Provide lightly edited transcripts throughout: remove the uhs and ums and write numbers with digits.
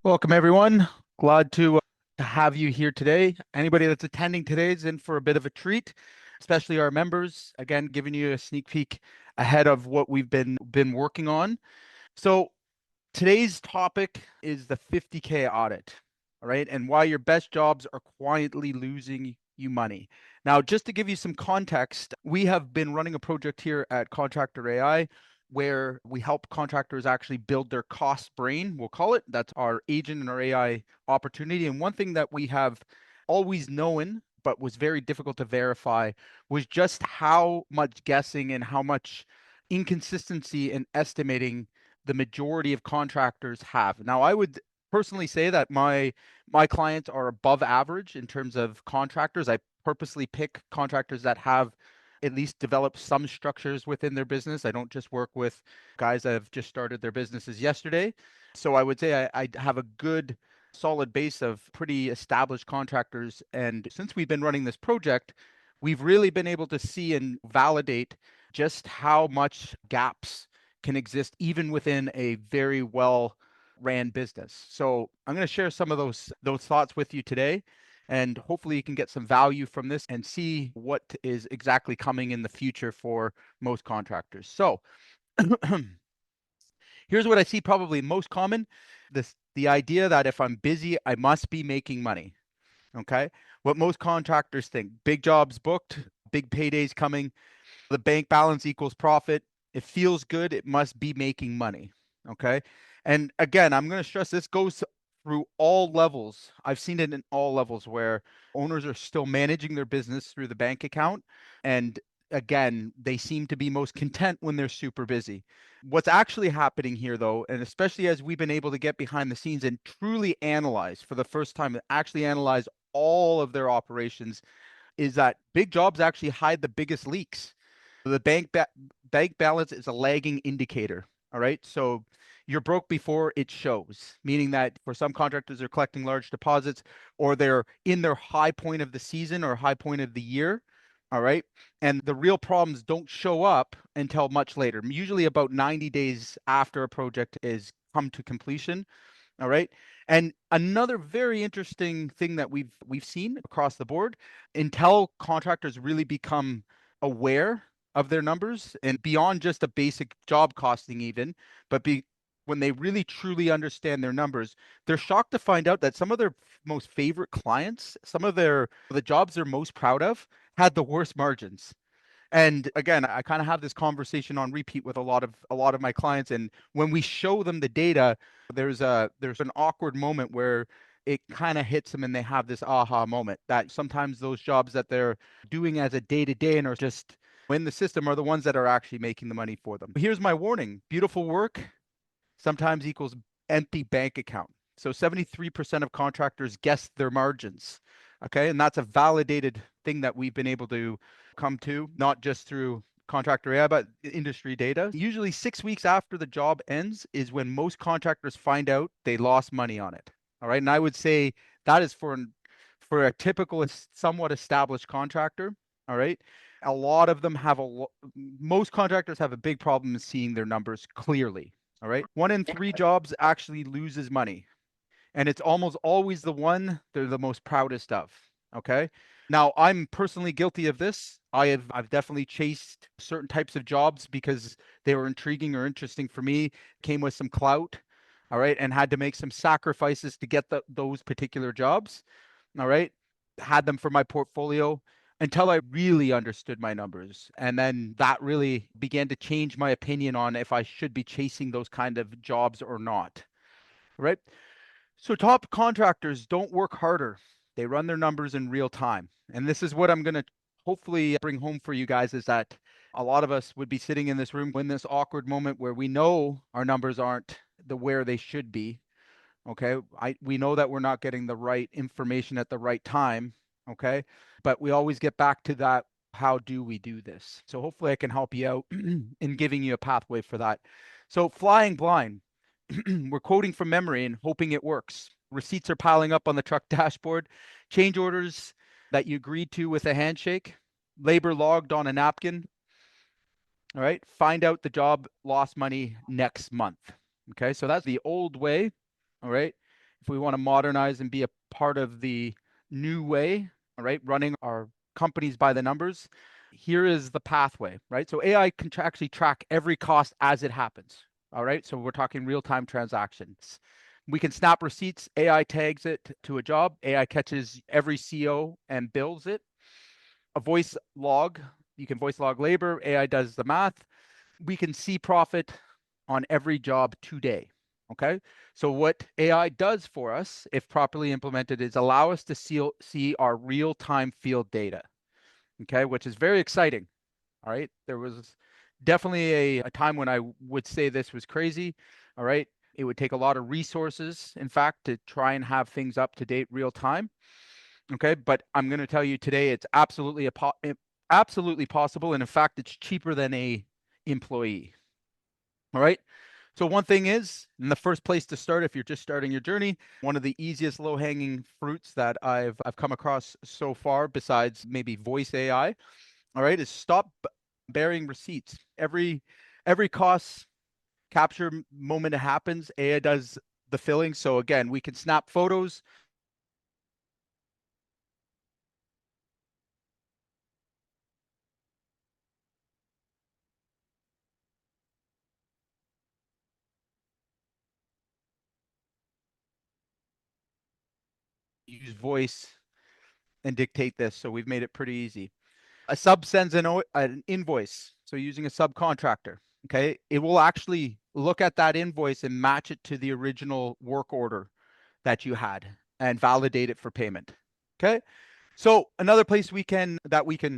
Welcome, everyone. Glad to have you here today. Anybody that's attending today is in for a bit of a treat, especially our members. Again, giving you a sneak peek ahead of what we've been working on. So today's topic is the 50K audit, all right, and why your best jobs are quietly losing you money. Now, just to give you some context, we have been running a project here at Contractor AI where we help contractors actually build their cost brain, we'll call it. That's our agent and our AI opportunity. And one thing that we have always known, but was very difficult to verify, was just how much guessing and how much inconsistency in estimating the majority of contractors have. Now, I would personally say that my clients are above average in terms of contractors. I purposely pick contractors that have at least developed some structures within their business. I don't just work with guys that have just started their businesses yesterday. So I would say I have a good solid base of pretty established contractors. And since we've been running this project, we've really been able to see and validate just how much gaps can exist even within a very well ran business. So I'm going to share some of those thoughts with you today, and hopefully you can get some value from this and see what is exactly coming in the future for most contractors. So here's what I see probably most common: the idea that if I'm busy, I must be making money. Okay. What most contractors think: big jobs booked, big paydays coming, the bank balance equals profit. It feels good. It must be making money. Okay. And again, I'm going to stress this goes through all levels. I've seen it in all levels where owners are still managing their business through the bank account. And again, they seem to be most content when they're super busy. What's actually happening here, though, and especially as we've been able to get behind the scenes and truly analyze for the first time, actually analyze all of their operations, is that big jobs actually hide the biggest leaks. The bank balance is a lagging indicator. All right. So you're broke before it shows, meaning that for some contractors, they're collecting large deposits or they're in their high point of the season or high point of the year. All right. And the real problems don't show up until much later, usually about 90 days after a project is come to completion. All right. And another very interesting thing that we've seen across the board, until contractors really become aware of their numbers and beyond just a basic job costing even, but when they really truly understand their numbers, they're shocked to find out that some of their most favorite clients, some of the jobs they're most proud of, had the worst margins. And again, I kind of have this conversation on repeat with a lot of my clients. And when we show them the data, there's an awkward moment where it kind of hits them and they have this aha moment that sometimes those jobs that they're doing as a day to day and are just in the system are the ones that are actually making the money for them. Here's my warning: beautiful work sometimes equals empty bank account. So 73% of contractors guess their margins. Okay. And that's a validated thing that we've been able to come to, not just through contractor AI, but industry data. Usually 6 weeks after the job ends is when most contractors find out they lost money on it. All right. And I would say that is for a typical, somewhat established contractor. All right. A lot of them have most contractors have a big problem in seeing their numbers clearly. All right. 1 in 3 jobs actually loses money. And it's almost always the one they're the most proudest of. Okay. Now, I'm personally guilty of this. I've definitely chased certain types of jobs because they were intriguing or interesting for me, came with some clout, all right, and had to make some sacrifices to get those particular jobs. All right. Had them for my portfolio until I really understood my numbers. And then that really began to change my opinion on if I should be chasing those kind of jobs or not. Right. So top contractors don't work harder. They run their numbers in real time. And this is what I'm going to hopefully bring home for you guys, is that a lot of us would be sitting in this room in this awkward moment where we know our numbers aren't the where they should be. Okay. We know that we're not getting the right information at the right time. Okay. But we always get back to that. How do we do this? So hopefully I can help you out in giving you a pathway for that. So flying blind, we're quoting from memory and hoping it works. Receipts are piling up on the truck dashboard, change orders that you agreed to with a handshake, labor logged on a napkin. All right. Find out the job lost money next month. Okay. So that's the old way. All right. if we want to modernize and be a part of the new way, all right, running our companies by the numbers, here is the pathway, right? So AI can actually track every cost as it happens. All right. So we're talking real-time transactions. We can snap receipts. AI tags it to a job. AI catches every CO and bills it. A voice log. You can voice log labor. AI does the math. We can see profit on every job today. Okay. So what AI does for us, if properly implemented, is allow us to see our real-time field data. Okay, which is very exciting. All right. There was definitely a time when I would say this was crazy. All right. It would take a lot of resources, in fact, to try and have things up to date real time. Okay. But I'm going to tell you today it's absolutely possible. And in fact, it's cheaper than a employee. All right. So one thing is, in the first place to start, if you're just starting your journey, one of the easiest low-hanging fruits that I've come across so far, besides maybe voice AI, all right, is stop bearing receipts. Every cost capture moment it happens, AI does the filling. So again, we can snap photos, use voice and dictate this. So we've made it pretty easy. A sub sends an invoice. So using a subcontractor, okay, it will actually look at that invoice and match it to the original work order that you had and validate it for payment. Okay. So another place we can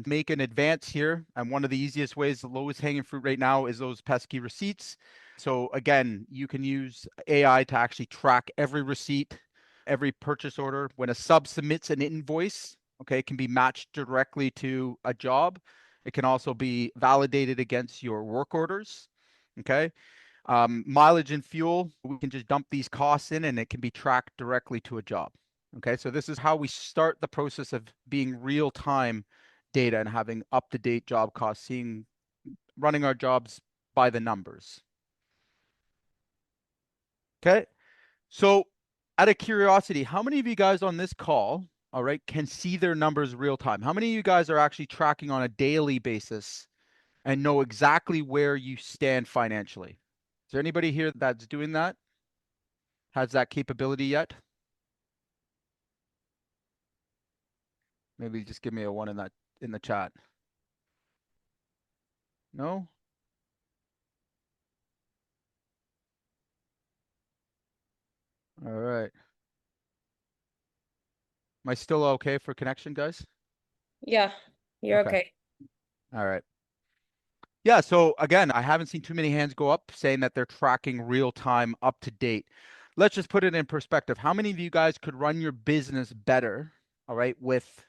make an advance here, and one of the easiest ways, the lowest hanging fruit right now, is those pesky receipts. So again, you can use AI to actually track every receipt, every purchase order. When a sub submits an invoice, okay, it can be matched directly to a job. It can also be validated against your work orders. Okay. Mileage and fuel, we can just dump these costs in and it can be tracked directly to a job. Okay, so this is how we start the process of being real-time data and having up-to-date job costs, running our jobs by the numbers. Okay, so out of curiosity, how many of you guys on this call, all right, can see their numbers real time? How many of you guys are actually tracking on a daily basis and know exactly where you stand financially? Is there anybody here that's doing that? Has that capability yet? Maybe just give me a one in the chat. No? All right. Am I still okay for connection, guys? Yeah, you're Okay. okay. All right. Yeah, so again, I haven't seen too many hands go up saying that they're tracking real time, up to date. Let's just put it in perspective. How many of you guys could run your business better, all right, with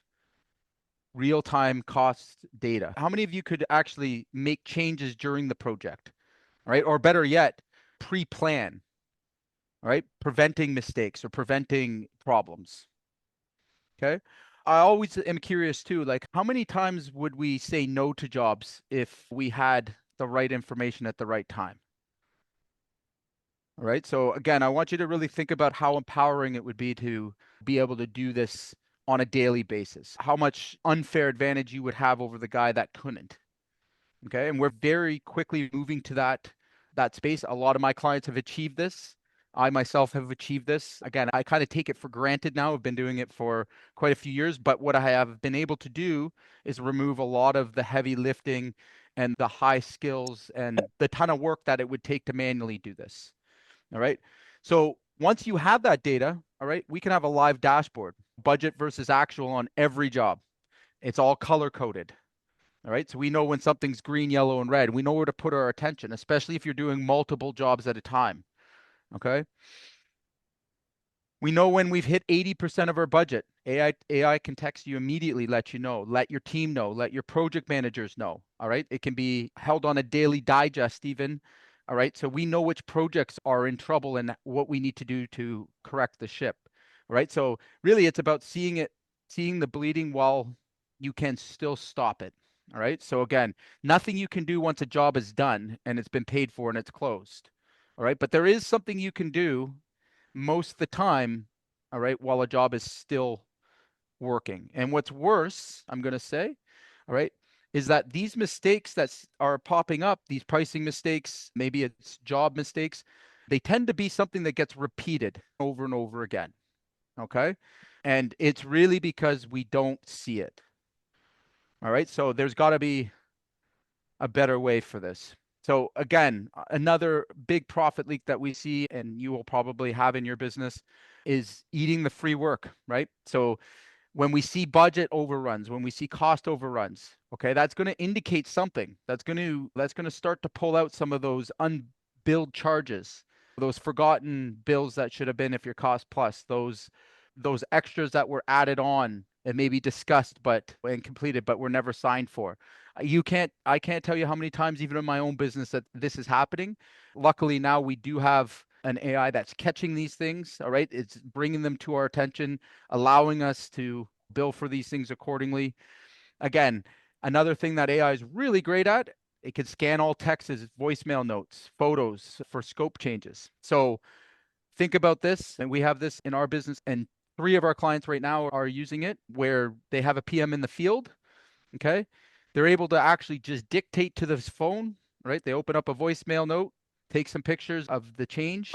real time cost data? How many of you could actually make changes during the project, all right? Or better yet, pre-plan, all right? Preventing mistakes or preventing problems. Okay. I always am curious too, like how many times would we say no to jobs if we had the right information at the right time? All right. So again, I want you to really think about how empowering it would be to be able to do this on a daily basis. How much unfair advantage you would have over the guy that couldn't. Okay. And we're very quickly moving to that space. A lot of my clients have achieved this. I myself have achieved this. Again, I kind of take it for granted now. I've been doing it for quite a few years, but what I have been able to do is remove a lot of the heavy lifting and the high skills and the ton of work that it would take to manually do this. All right. So once you have that data, all right, we can have a live dashboard, budget versus actual on every job. It's all color coded. All right. So we know when something's green, yellow, and red. We know where to put our attention, especially if you're doing multiple jobs at a time. Okay. We know when we've hit 80% of our budget. AI can text you immediately, let you know, let your team know, let your project managers know. All right. It can be held on a daily digest, even. All right. So we know which projects are in trouble and what we need to do to correct the ship. All right. So really, it's about seeing the bleeding while you can still stop it. All right. So again, nothing you can do once a job is done and it's been paid for and it's closed. All right. But there is something you can do most of the time, all right, while a job is still working. And what's worse, I'm going to say, all right, is that these mistakes that are popping up, these pricing mistakes, maybe it's job mistakes, they tend to be something that gets repeated over and over again. Okay. And it's really because we don't see it. All right. So there's got to be a better way for this. So again, another big profit leak that we see, and you will probably have in your business, is eating the free work, right? So when we see budget overruns, when we see cost overruns, okay, that's going to indicate something. That's going to start to pull out some of those unbilled charges, those forgotten bills that should have been if you're cost plus, those extras that were added on and maybe discussed but and completed but were never signed for. I can't tell you how many times even in my own business that this is happening. Luckily now we do have an AI that's catching these things, all right? It's bringing them to our attention, allowing us to bill for these things accordingly. Again, another thing that AI is really great at, it can scan all texts, voicemail notes, photos for scope changes. So think about this, and we have this in our business, and three of our clients right now are using it where they have a PM in the field. Okay. They're able to actually just dictate to this phone, right? They open up a voicemail note, take some pictures of the change,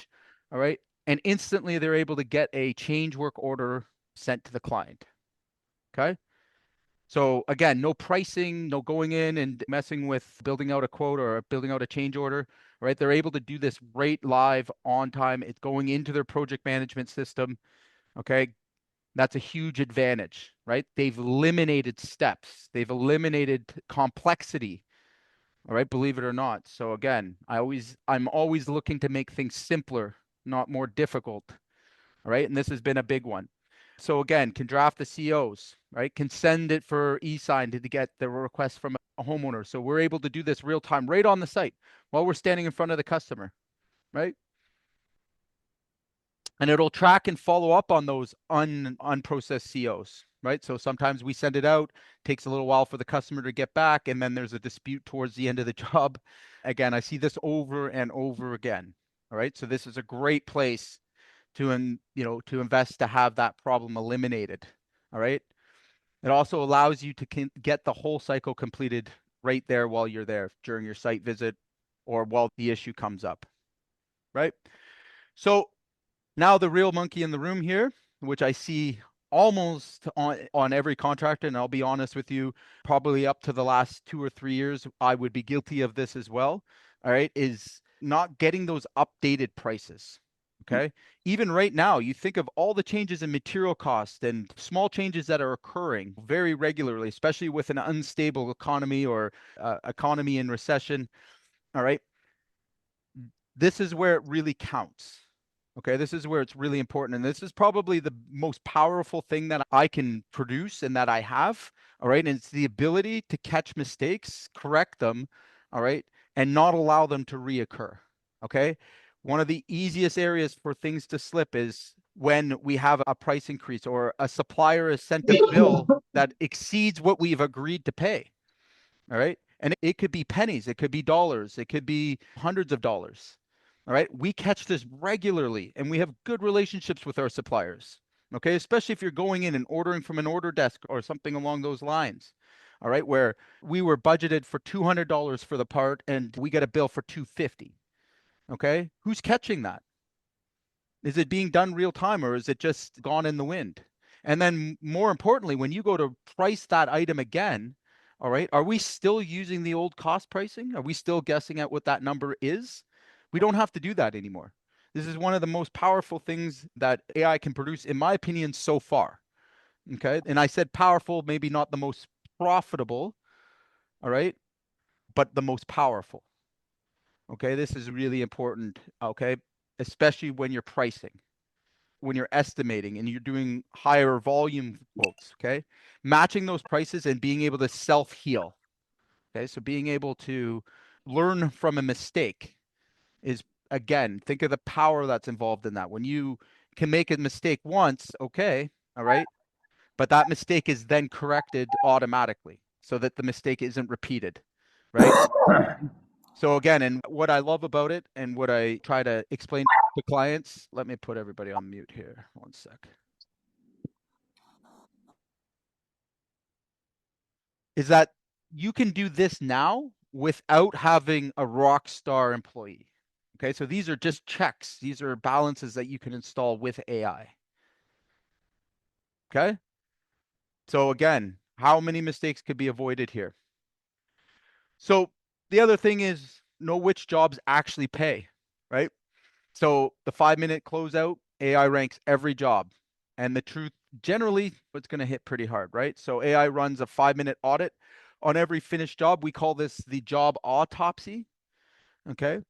all right? And instantly they're able to get a change work order sent to the client. Okay. So again, no pricing, no going in and messing with building out a quote or building out a change order, right? They're able to do this right live on time. It's going into their project management system. Okay. That's a huge advantage, right? They've eliminated steps. They've eliminated complexity. All right, believe it or not. So again, I'm always looking to make things simpler, not more difficult. All right, and this has been a big one. So again, can draft the COs, right? Can send it for e-sign to get the request from a homeowner. So we're able to do this real time right on the site while we're standing in front of the customer, right? And it'll track and follow up on those unprocessed COs, right? So sometimes we send it out, takes a little while for the customer to get back, and then there's a dispute towards the end of the job. Again, I see this over and over again. All right. So this is a great place to invest to have that problem eliminated. All right. It also allows you to get the whole cycle completed right there while you're there during your site visit or while the issue comes up. Right. So now the real monkey in the room here, which I see almost on every contractor, and I'll be honest with you, probably up to the last 2 or 3 years, I would be guilty of this as well. All right, is not getting those updated prices. Okay. Even right now, you think of all the changes in material cost and small changes that are occurring very regularly, especially with an unstable economy or economy in recession. All right. This is where it really counts. Okay, this is where it's really important. And this is probably the most powerful thing that I can produce and that I have. All right. And it's the ability to catch mistakes, correct them. All right. And not allow them to reoccur. Okay. One of the easiest areas for things to slip is when we have a price increase or a supplier has sent a bill that exceeds what we've agreed to pay. All right. And it could be pennies, it could be dollars, it could be hundreds of dollars. All right. We catch this regularly and we have good relationships with our suppliers. Okay. Especially if you're going in and ordering from an order desk or something along those lines. All right. Where we were budgeted for $200 for the part and we get a bill for $250. Okay. Who's catching that? Is it being done real time or is it just gone in the wind? And then more importantly, when you go to price that item again, all right, are we still using the old cost pricing? Are we still guessing at what that number is? We don't have to do that anymore. This is one of the most powerful things that AI can produce, in my opinion, so far. Okay. And I said powerful, maybe not the most profitable, all right, but the most powerful. Okay. This is really important. Okay. Especially when you're pricing, when you're estimating and you're doing higher volume quotes, okay? Matching those prices and being able to self-heal, okay? So being able to learn from a mistake is, again, think of the power that's involved in that. When you can make a mistake once, okay, all right, but that mistake is then corrected automatically so that the mistake isn't repeated, right? So again, and what I love about it and what I try to explain to clients. Let me put everybody on mute here. One sec. Is that you can do this now without having a rock star employee. Okay, so these are just checks. These are balances that you can install with AI. Okay, so again, how many mistakes could be avoided here? So the other thing is know which jobs actually pay, right? So the 5 minute closeout, AI ranks every job. And the truth, generally, it's going to hit pretty hard, right? So AI runs a 5 minute audit on every finished job. We call this the job autopsy. Okay.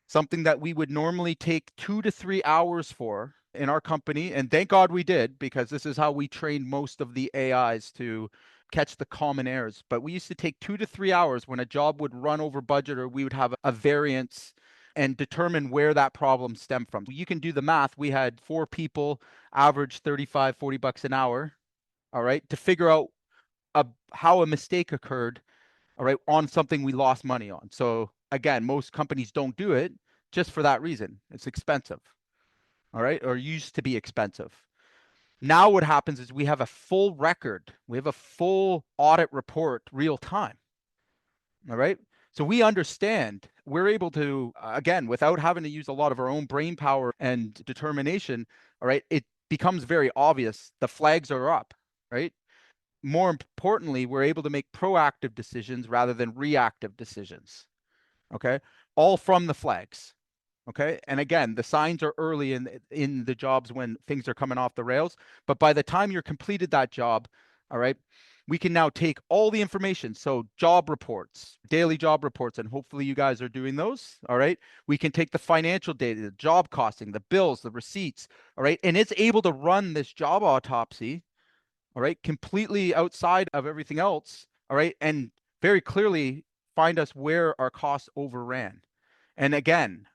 Something that we would normally take 2 to 3 hours for in our company. And thank God we did, because this is how we trained most of the AIs to catch the common errors. But we used to take 2 to 3 hours when a job would run over budget or we would have a variance and determine where that problem stemmed from. You can do the math. We had 4 people, average 35, $40 an hour, all right, to figure out how a mistake occurred, all right, on something we lost money on. So again, most companies don't do it just for that reason. It's expensive, all right, or used to be expensive. Now what happens is we have a full record. We have a full audit report real time. All right. So we understand we're able to, again, without having to use a lot of our own brain power and determination, all right, it becomes very obvious. The flags are up, right? More importantly, we're able to make proactive decisions rather than reactive decisions. Okay. All from the flags. Okay. And again, the signs are early in the jobs when things are coming off the rails. But by the time you're completed that job, all right, we can now take all the information. So job reports, daily job reports, and hopefully you guys are doing those. All right. We can take the financial data, the job costing, the bills, the receipts. All right. And it's able to run this job autopsy, all right, completely outside of everything else. All right. And very clearly find us where our costs overran. And again,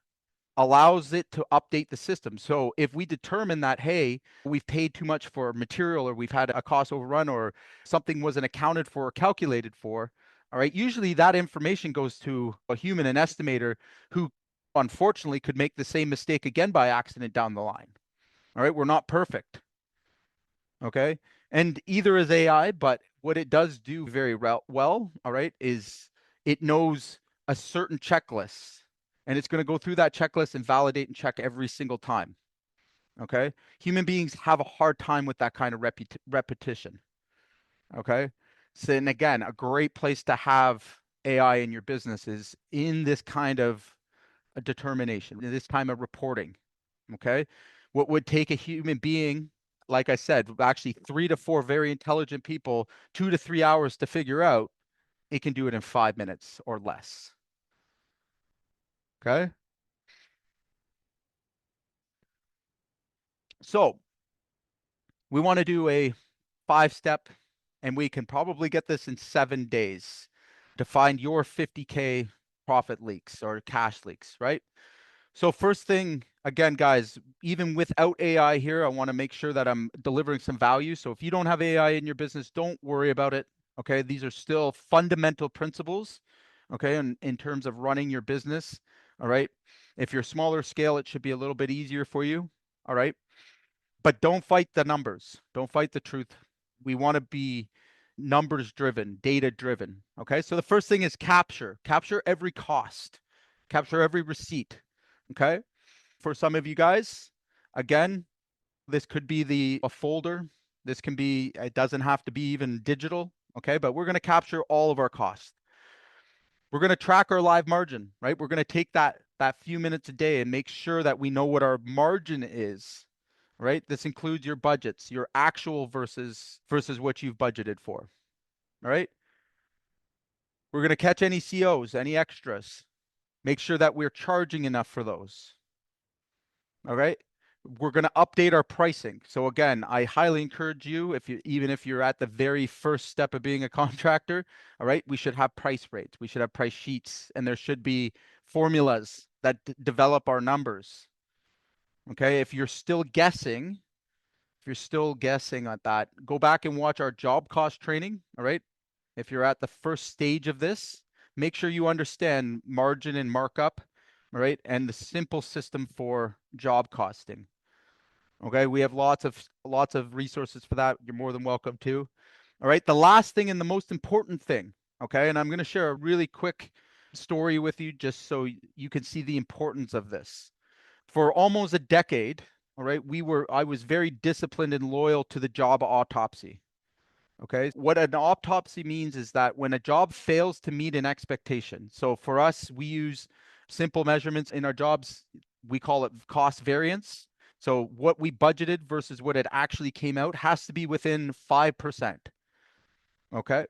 allows it to update the system. So if we determine that, hey, we've paid too much for material or we've had a cost overrun or something wasn't accounted for or calculated for, all right, usually that information goes to a human, an estimator, who unfortunately could make the same mistake again by accident down the line. All right, we're not perfect. Okay. And either is AI, but what it does do very well, all right, is it knows a certain checklist and it's going to go through that checklist and validate and check every single time. Okay. Human beings have a hard time with that kind of repetition. Okay. So, and again, a great place to have AI in your business is in this kind of a determination, in this time of reporting. Okay. What would take a human being, like I said, actually 3 to 4 very intelligent people, 2 to 3 hours to figure out, it can do it in 5 minutes or less. Okay. So we want to do a 5 step, and we can probably get this in 7 days to find your 50K profit leaks or cash leaks, right? So first thing, again, guys, even without AI here, I want to make sure that I'm delivering some value. So if you don't have AI in your business, don't worry about it. Okay. These are still fundamental principles. Okay. And in terms of running your business. All right. If you're smaller scale, it should be a little bit easier for you. All right. But don't fight the numbers. Don't fight the truth. We want to be numbers driven, data driven. Okay. So the first thing is capture every cost, capture every receipt. Okay. For some of you guys, again, this could be a folder. This can be, it doesn't have to be even digital. Okay. But we're going to capture all of our costs. We're going to track our live margin, right? We're going to take that few minutes a day and make sure that we know what our margin is, right? This includes your budgets, your actual versus what you've budgeted for. All right. We're going to catch any COs, any extras. Make sure that we're charging enough for those. All right. We're going to update our pricing. So again, I highly encourage you, even if you're at the very first step of being a contractor, all right, we should have price rates. We should have price sheets, and there should be formulas that develop our numbers. Okay. If you're still guessing at that, go back and watch our job cost training. All right. If you're at the first stage of this, make sure you understand margin and markup. all right, and the simple system for job costing. Okay, we have lots of resources for that. You're more than welcome to. All right, the last thing and the most important thing, okay, and I'm going to share a really quick story with you just so you can see the importance of this. For almost a decade, all right, I was very disciplined and loyal to the job autopsy. Okay. What an autopsy means is that when a job fails to meet an expectation, so for us, we use simple measurements in our jobs. We call it cost variance. So what we budgeted versus what it actually came out has to be within 5%. Okay.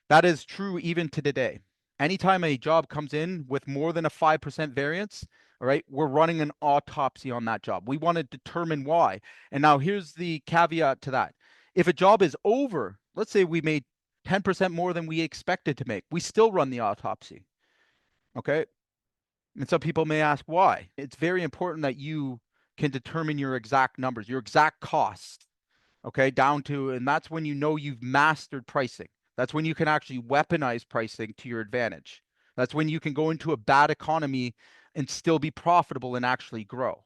That is true even to today. Anytime a job comes in with more than a 5% variance, all right, we're running an autopsy on that job. We want to determine why. And now here's the caveat to that. If a job is over, let's say we made 10% more than we expected to make, we still run the autopsy. Okay. And some people may ask why. It's very important that you can determine your exact numbers, your exact costs, okay, down to, and that's when you know you've mastered pricing. That's when you can actually weaponize pricing to your advantage. That's when you can go into a bad economy and still be profitable and actually grow.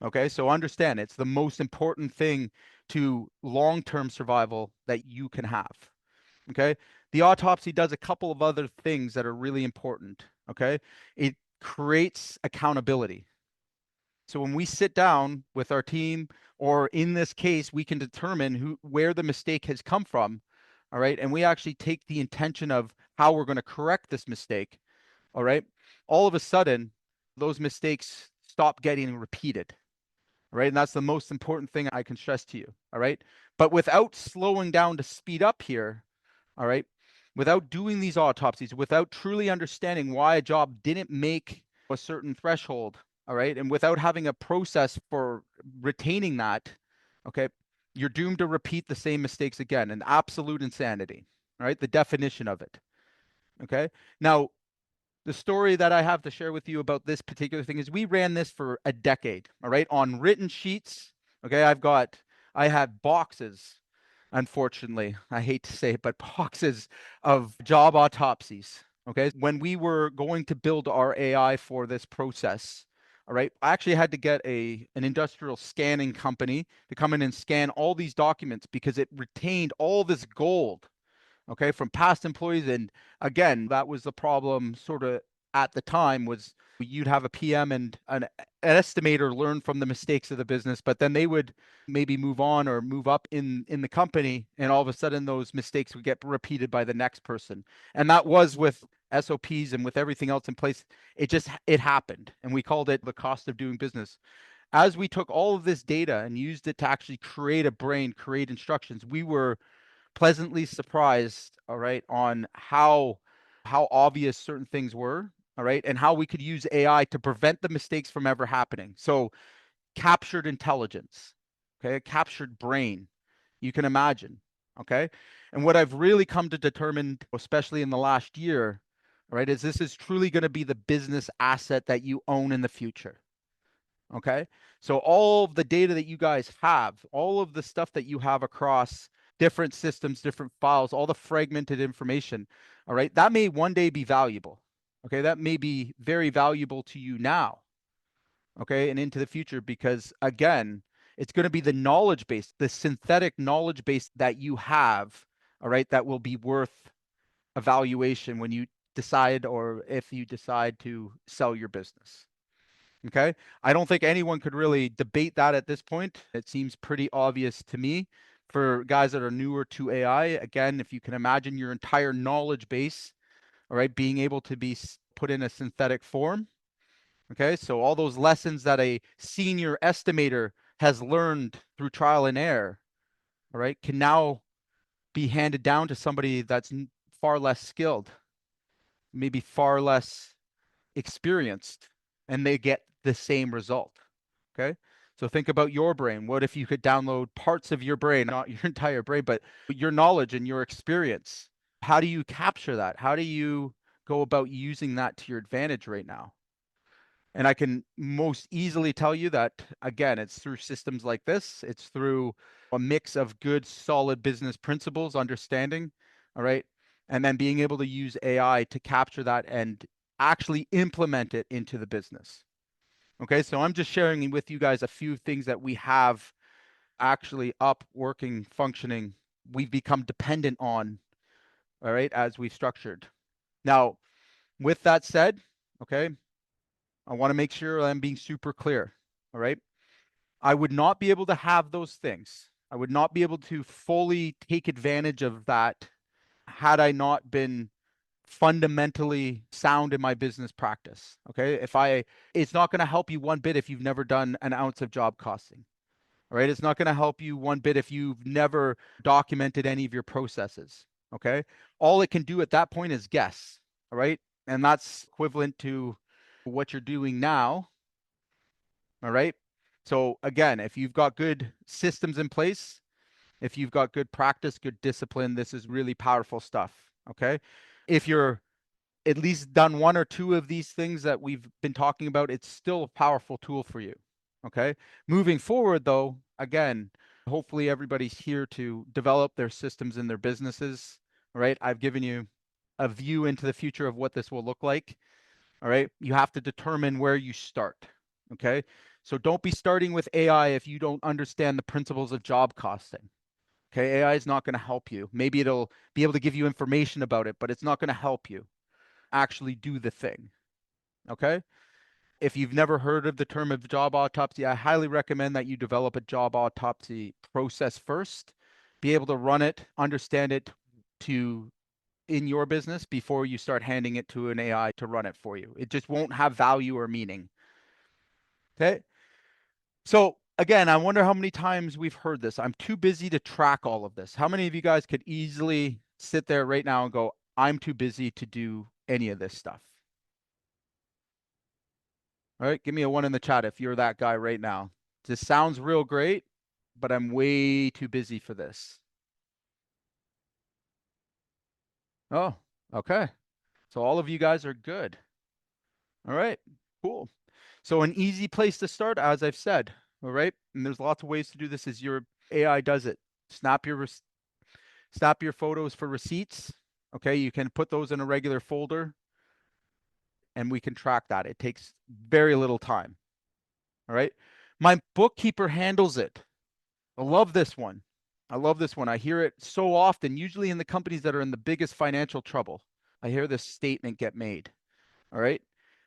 Okay, so understand it's the most important thing to long-term survival that you can have. Okay, the autopsy does a couple of other things that are really important. Okay, it creates accountability. So when we sit down with our team, or in this case, we can determine where the mistake has come from. All right. And we actually take the intention of how we're going to correct this mistake. All right. All of a sudden, those mistakes stop getting repeated. All right. And that's the most important thing I can stress to you. All right. But without slowing down to speed up here, all right, without doing these autopsies, without truly understanding why a job didn't make a certain threshold, all right, and without having a process for retaining that, okay, you're doomed to repeat the same mistakes again, an absolute insanity, all right, the definition of it, okay. Now, the story that I have to share with you about this particular thing is we ran this for a decade, all right, on written sheets. Okay, I have boxes, unfortunately, I hate to say it, but boxes of job autopsies. Okay, when we were going to build our AI for this process, all right, I actually had to get an industrial scanning company to come in and scan all these documents because it retained all this gold, okay, from past employees. And again, that was the problem sort of at the time, was you'd have a PM and an estimator learn from the mistakes of the business, but then they would maybe move on or move up in the company, and all of a sudden those mistakes would get repeated by the next person. And that was with SOPs and with everything else in place. It happened, and we called it the cost of doing business. As we took all of this data and used it to actually create a brain, create instructions, we were pleasantly surprised, all right, on how obvious certain things were, all right, and how we could use AI to prevent the mistakes from ever happening. So captured intelligence, okay, captured brain, you can imagine, okay. And what I've really come to determine, especially in the last year, all right, is this is truly going to be the business asset that you own in the future. Okay. So all of the data that you guys have, all of the stuff that you have across different systems, different files, all the fragmented information, all right, that may one day be valuable. Okay. That may be very valuable to you now. Okay. And into the future, because again, it's going to be the knowledge base, the synthetic knowledge base that you have, all right, that will be worth evaluation when you decide, or if you decide to sell your business. Okay. I don't think anyone could really debate that at this point. It seems pretty obvious to me for guys that are newer to AI. Again, if you can imagine your entire knowledge base, all right, being able to be put in a synthetic form. Okay. So all those lessons that a senior estimator has learned through trial and error, all right, can now be handed down to somebody that's far less skilled, maybe far less experienced, and they get the same result. Okay. So think about your brain. What if you could download parts of your brain, not your entire brain, but your knowledge and your experience? How do you capture that? How do you go about using that to your advantage right now? And I can most easily tell you that, again, it's through systems like this. It's through a mix of good, solid business principles, understanding, all right, and then being able to use AI to capture that and actually implement it into the business. Okay, so I'm just sharing with you guys a few things that we have actually up, working, functioning, we've become dependent on, all right, as we've structured. Now, with that said, okay, I want to make sure I'm being super clear, all right? I would not be able to have those things. I would not be able to fully take advantage of that had I not been fundamentally sound in my business practice. Okay. It's not going to help you one bit if you've never done an ounce of job costing. All right. It's not going to help you one bit if you've never documented any of your processes. Okay. All it can do at that point is guess. All right. And that's equivalent to what you're doing now. All right. So again, if you've got good systems in place, if you've got good practice, good discipline, this is really powerful stuff. Okay. If you're at least done one or two of these things that we've been talking about, it's still a powerful tool for you. Okay. Moving forward, though, again, hopefully everybody's here to develop their systems in their businesses. All right. I've given you a view into the future of what this will look like. All right. You have to determine where you start. Okay. So don't be starting with AI if you don't understand the principles of job costing. Okay. AI is not going to help you. Maybe it'll be able to give you information about it, but it's not going to help you actually do the thing. Okay. If you've never heard of the term of job autopsy, I highly recommend that you develop a job autopsy process first, be able to run it, understand it to in your business before you start handing it to an AI to run it for you. It just won't have value or meaning. Okay. So again, I wonder how many times we've heard this. I'm too busy to track all of this. How many of you guys could easily sit there right now and go, I'm too busy to do any of this stuff? All right, give me a one in the chat if you're that guy right now. This sounds real great, but I'm way too busy for this. Oh, okay. So all of you guys are good. All right, cool. So an easy place to start, as I've said, all right, and there's lots of ways to do this, is your AI does it. Snap your photos for receipts. Okay, you can put those in a regular folder and we can track that. It takes very little time. All right. My bookkeeper handles it. I love this one. I love this one. I hear it so often, usually in the companies that are in the biggest financial trouble. I hear this statement get made. All right.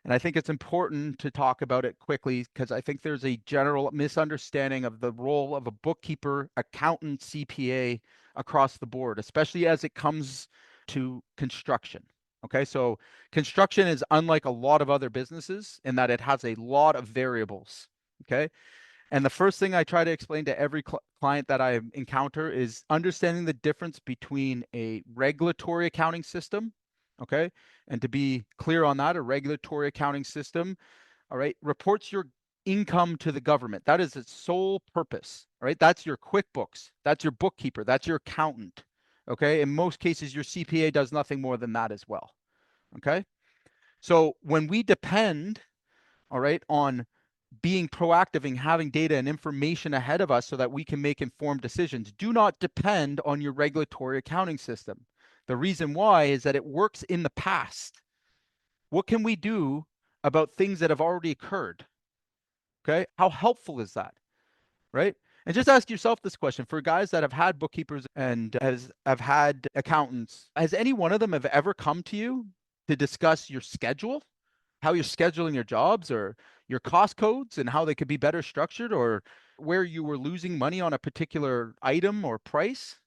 And I think it's important to talk about it quickly because I think there's a general misunderstanding of the role of a bookkeeper, accountant, CPA across the board, especially as it comes to construction. Okay. So construction is unlike a lot of other businesses in that it has a lot of variables. Okay. And the first thing I try to explain to every client that I encounter is understanding the difference between a regulatory accounting system, okay? And to be clear on that, a regulatory accounting system, all right, reports your income to the government. That is its sole purpose, all right? That's your QuickBooks, that's your bookkeeper, that's your accountant, okay? In most cases, your CPA does nothing more than that as well, okay? So when we depend, all right, on being proactive and having data and information ahead of us so that we can make informed decisions. Do not depend on your regulatory accounting system. The reason why is that it works in the past. What can we do about things that have already occurred? Okay. How helpful is that? Right. And just ask yourself this question for guys that have had bookkeepers and have had accountants. Has any one of them have ever come to you to discuss your schedule, how you're scheduling your jobs or your cost codes and how they could be better structured or where you were losing money on a particular item or price?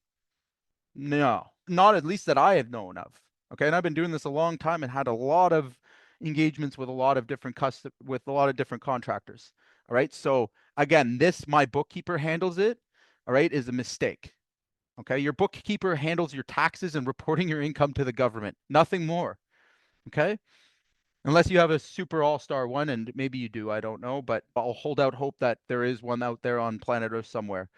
No, not at least that I have known of. Okay. And I've been doing this a long time and had a lot of engagements with a lot of different with a lot of different contractors. All right. So again, my bookkeeper handles it. All right. Is a mistake. Okay. Your bookkeeper handles your taxes and reporting your income to the government. Nothing more. Okay. Unless you have a super all-star one, and maybe you do, I don't know, but I'll hold out hope that there is one out there on planet Earth somewhere.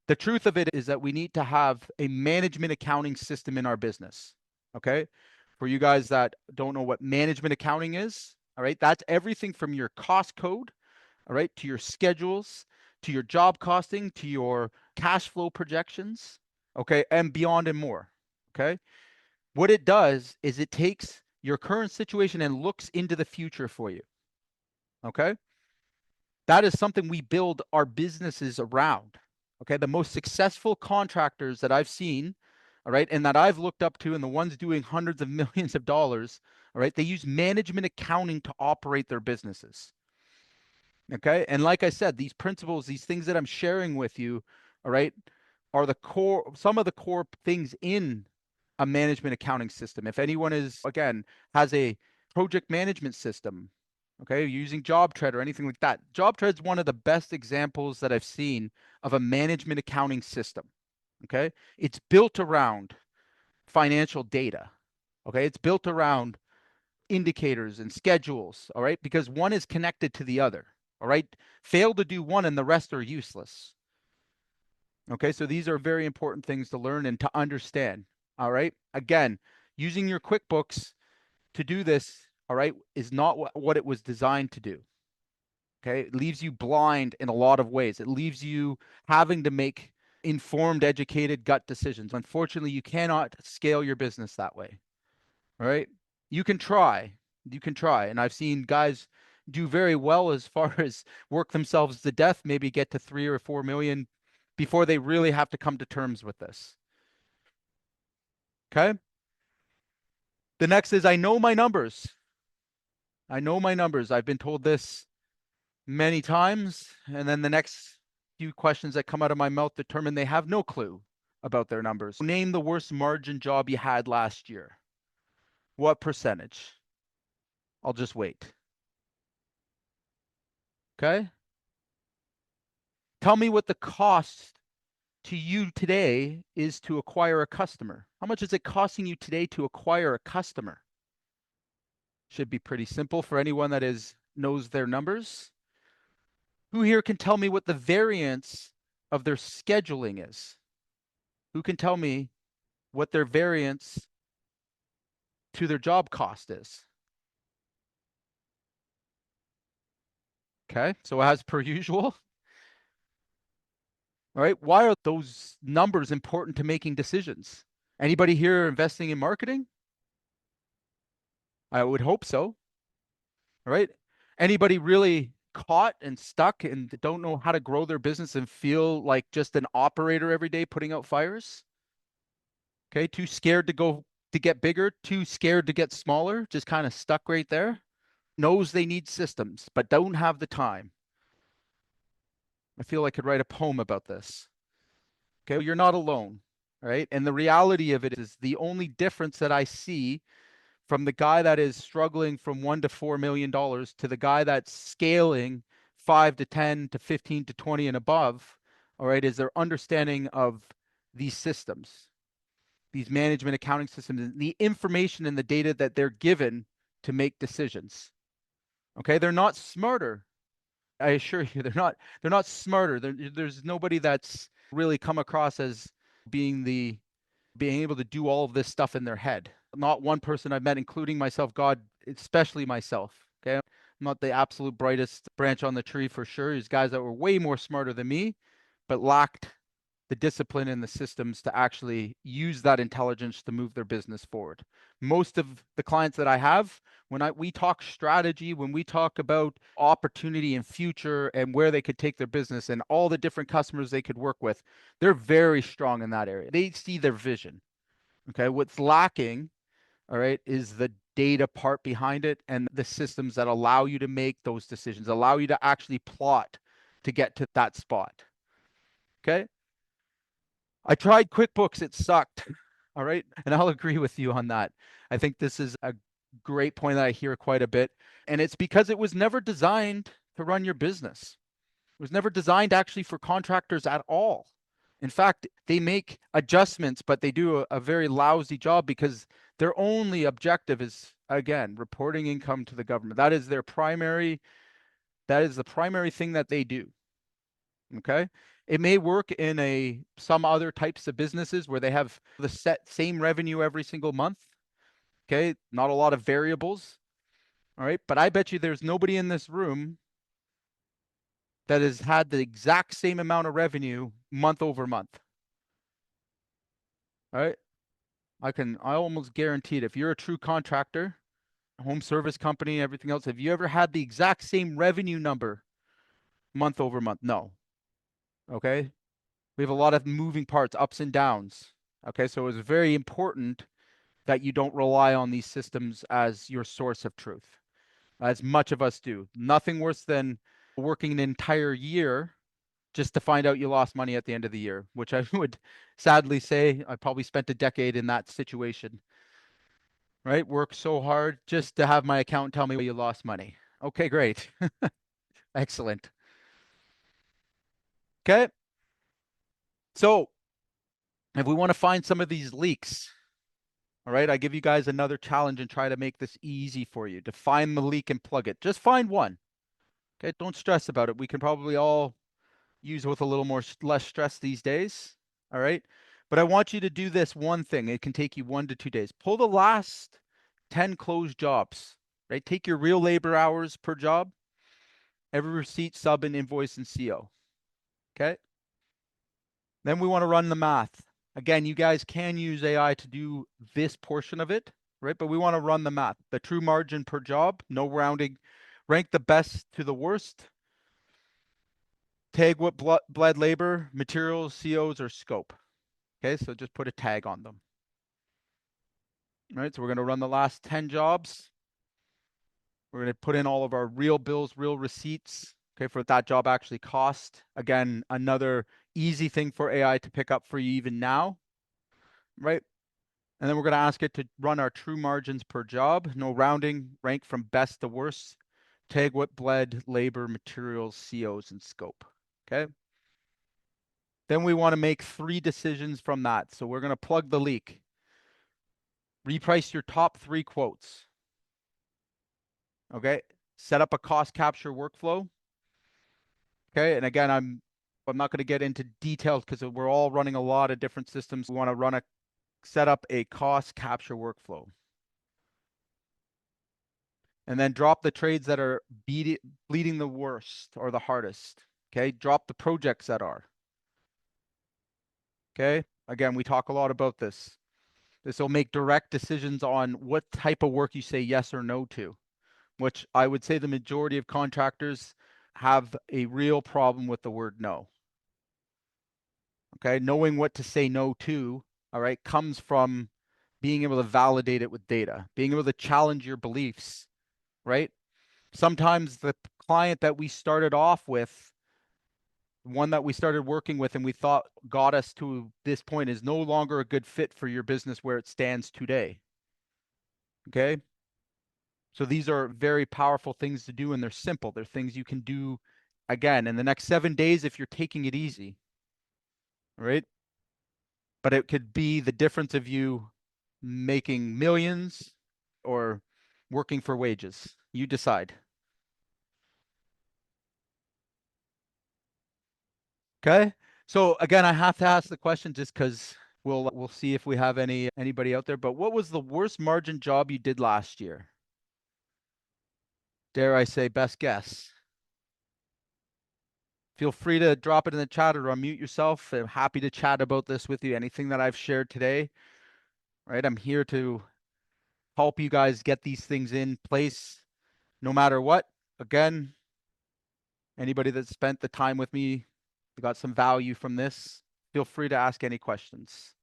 The truth of it is that we need to have a management accounting system in our business. Okay. For you guys that don't know what management accounting is, all right, that's everything from your cost code, all right, to your schedules, to your job costing, to your cash flow projections, okay, and beyond and more. Okay. What it does is it takes your current situation and looks into the future for you. Okay. That is something we build our businesses around. Okay. The most successful contractors that I've seen, all right, and that I've looked up to, and the ones doing hundreds of millions of dollars, all right, they use management accounting to operate their businesses. Okay. And like I said, these principles, these things that I'm sharing with you, all right, are the core, some of the core things in a management accounting system. If anyone is, again, has a project management system, okay, using JobTread or anything like that, JobTread is one of the best examples that I've seen of a management accounting system. Okay. It's built around financial data. Okay. It's built around indicators and schedules. All right. Because one is connected to the other. All right. Fail to do one and the rest are useless. Okay. So these are very important things to learn and to understand. All right. Again, using your QuickBooks to do this, all right, is not what it was designed to do. Okay. It leaves you blind in a lot of ways. It leaves you having to make informed, educated gut decisions. Unfortunately, you cannot scale your business that way. All right. You can try. You can try. And I've seen guys do very well as far as work themselves to death, maybe get to 3 or 4 million before they really have to come to terms with this. Okay. The next is I know my numbers. I know my numbers. I've been told this many times. And then the next few questions that come out of my mouth determine they have no clue about their numbers. Name the worst margin job you had last year. What percentage? I'll just wait. Okay. Tell me what the cost to you today is to acquire a customer. How much is it costing you today to acquire a customer? Should be pretty simple for anyone that knows their numbers. Who here can tell me what the variance of their scheduling is? Who can tell me what their variance to their job cost is? Okay, so as per usual, all right, why are those numbers important to making decisions? Anybody here investing in marketing? I would hope so. All right. Anybody really caught and stuck and don't know how to grow their business and feel like just an operator every day putting out fires? Okay. Too scared to go to get bigger, too scared to get smaller, just kind of stuck right there. Knows they need systems, but don't have the time. I feel I could write a poem about this. Okay. You're not alone. Right. And the reality of it is the only difference that I see from the guy that is struggling from $1 to $4 million to the guy that's scaling 5 to 10 to 15 to 20 and above, all right, is their understanding of these systems, these management accounting systems, and the information and the data that they're given to make decisions. Okay, they're not smarter. I assure you, they're not smarter. There's nobody that's really come across as being able to do all of this stuff in their head. Not one person I've met, including myself, God, especially myself. Okay. I'm not the absolute brightest branch on the tree for sure. There's guys that were way more smarter than me, but lacked the discipline and the systems to actually use that intelligence to move their business forward. Most of the clients that I have, we talk strategy, when we talk about opportunity and future and where they could take their business and all the different customers they could work with, they're very strong in that area. They see their vision. Okay. What's lacking, all right, is the data part behind it and the systems that allow you to make those decisions, allow you to actually plot to get to that spot. Okay. I tried QuickBooks, it sucked. All right. And I'll agree with you on that. I think this is a great point that I hear quite a bit. And it's because it was never designed to run your business. It was never designed actually for contractors at all. In fact, they make adjustments, but they do a very lousy job because their only objective is, again, reporting income to the government. That is the primary thing that they do. Okay. It may work in some other types of businesses where they have the same revenue every single month. Okay. Not a lot of variables. All right. But I bet you there's nobody in this room that has had the exact same amount of revenue month over month. All right. I almost guarantee it. If you're a true contractor, home service company, everything else. Have you ever had the exact same revenue number month over month? No. Okay. We have a lot of moving parts, ups and downs. Okay. So it's very important that you don't rely on these systems as your source of truth, as much of us do. Nothing worse than working an entire year just to find out you lost money at the end of the year, which I would sadly say I probably spent a decade in that situation, right? Work so hard just to have my accountant tell me you lost money. Okay, great. Excellent. Okay. So if we want to find some of these leaks, all right, I give you guys another challenge and try to make this easy for you to find the leak and plug it. Just find one. Okay. Don't stress about it. We can probably all use with a little more less stress these days. All right. But I want you to do this one thing. It can take you 1 to 2 days. Pull the last 10 closed jobs, right? Take your real labor hours per job, every receipt, sub, and invoice and CO. Okay. Then we want to run the math. Again, you guys can use AI to do this portion of it, right? But we want to run the math. The true margin per job, no rounding, rank the best to the worst. Tag what bled labor, materials, COs, or scope. Okay, so just put a tag on them. All right, so we're going to run the last 10 jobs. We're going to put in all of our real bills, real receipts, okay, for what that job actually cost. Again, another easy thing for AI to pick up for you even now, right? And then we're going to ask it to run our true margins per job, no rounding, rank from best to worst, tag what bled, labor, materials, COs, and scope. Okay. Then we want to make 3 decisions from that. So we're going to plug the leak. Reprice your top 3 quotes. Okay. Set up a cost capture workflow. Okay. And again, I'm not going to get into details because we're all running a lot of different systems. We want to set up a cost capture workflow. And then drop the trades that are bleeding the worst or the hardest. Okay. Drop the projects that are. Okay. Again, we talk a lot about this. This will make direct decisions on what type of work you say yes or no to, which I would say the majority of contractors have a real problem with the word no. Okay. Knowing what to say no to, all right, comes from being able to validate it with data, being able to challenge your beliefs, right? Sometimes the client that we started off with, one that we started working with and we thought got us to this point, is no longer a good fit for your business where it stands today. Okay. So these are very powerful things to do and they're simple. They're things you can do again in the next 7 days if you're taking it easy. Right. But it could be the difference of you making millions or working for wages. You decide. Okay. So again, I have to ask the question just because we'll see if we have anybody out there. But what was the worst margin job you did last year? Dare I say best guess? Feel free to drop it in the chat or unmute yourself. I'm happy to chat about this with you. Anything that I've shared today, right? I'm here to help you guys get these things in place no matter what. Again, anybody that spent the time with me, got some value from this, feel free to ask any questions.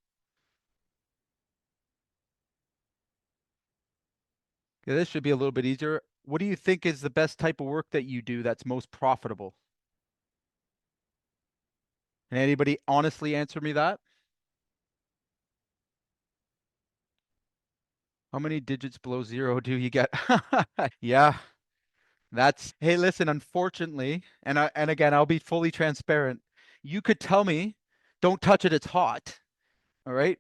Okay, this should be a little bit easier. What do you think is the best type of work that you do that's most profitable? Can anybody honestly answer me that? How many digits below zero do you get? Yeah, hey, listen, unfortunately, and again, I'll be fully transparent. You could tell me, don't touch it, it's hot. All right.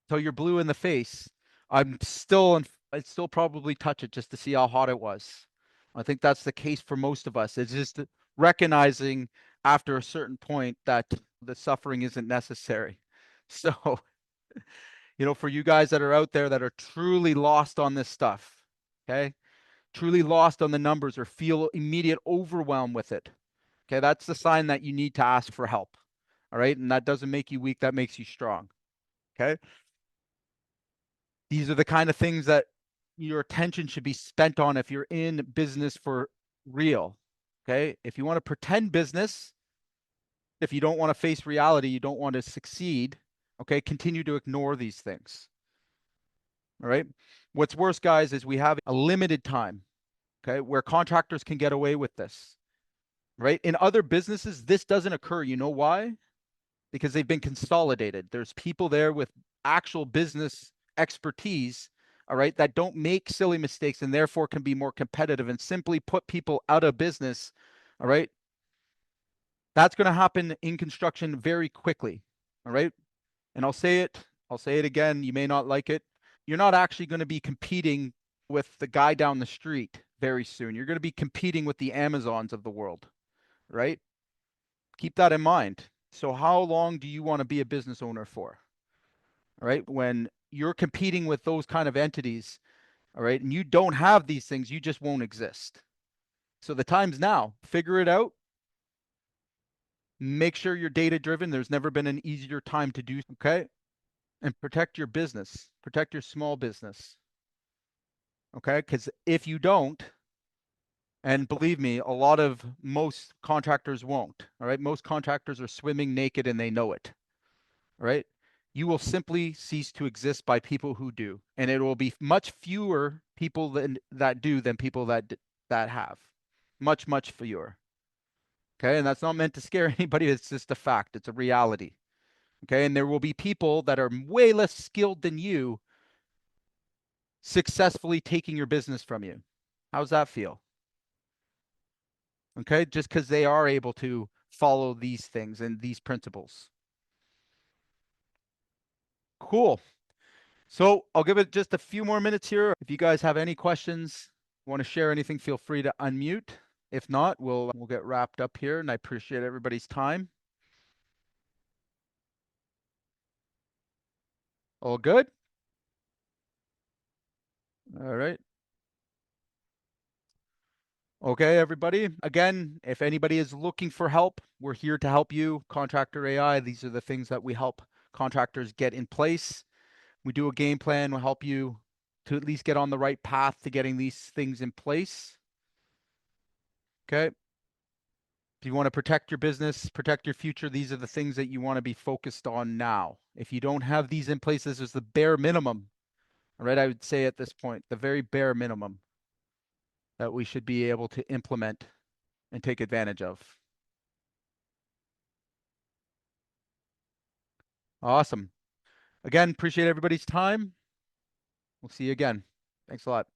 So you're blue in the face. I'd still probably touch it just to see how hot it was. I think that's the case for most of us. It's just recognizing after a certain point that the suffering isn't necessary. So, for you guys that are out there that are truly lost on this stuff, okay, truly lost on the numbers or feel immediate overwhelm with it, okay, that's the sign that you need to ask for help. All right. And that doesn't make you weak, that makes you strong. Okay. These are the kind of things that your attention should be spent on if you're in business for real. Okay. If you want to pretend business, if you don't want to face reality, you don't want to succeed, okay, continue to ignore these things. All right. What's worse, guys, is we have a limited time, okay, where contractors can get away with this, right? In other businesses, this doesn't occur. You know why? Because they've been consolidated. There's people there with actual business expertise, all right, that don't make silly mistakes and therefore can be more competitive and simply put people out of business, all right? That's going to happen in construction very quickly, all right? And I'll say it again, you may not like it. You're not actually going to be competing with the guy down the street very soon. You're going to be competing with the Amazons of the world, right? Keep that in mind. So how long do you want to be a business owner for? All right? When you're competing with those kind of entities, all right, and you don't have these things, you just won't exist. So the time's now. Figure it out. Make sure you're data driven. There's never been an easier time to do, okay? And protect your business, protect your small business, okay? Because if you don't, and believe me, most contractors won't, all right? Most contractors are swimming naked and they know it, all right? You will simply cease to exist by people who do, and it will be much fewer people that do than people that have, much fewer. Okay, and that's not meant to scare anybody. It's just a fact. It's a reality. Okay, and there will be people that are way less skilled than you successfully taking your business from you. How's that feel? Okay, just because they are able to follow these things and these principles. Cool. So I'll give it just a few more minutes here. If you guys have any questions, want to share anything, feel free to unmute. If not, we'll get wrapped up here, and I appreciate everybody's time. All good? All right. Okay, everybody. Again, if anybody is looking for help, we're here to help you. Contractor AI, these are the things that we help contractors get in place. We do a game plan, we'll help you to at least get on the right path to getting these things in place. Okay. If you want to protect your business, protect your future, these are the things that you want to be focused on now. If you don't have these in place, this is the bare minimum. All right, I would say at this point, the very bare minimum that we should be able to implement and take advantage of. Awesome. Again, appreciate everybody's time. We'll see you again. Thanks a lot.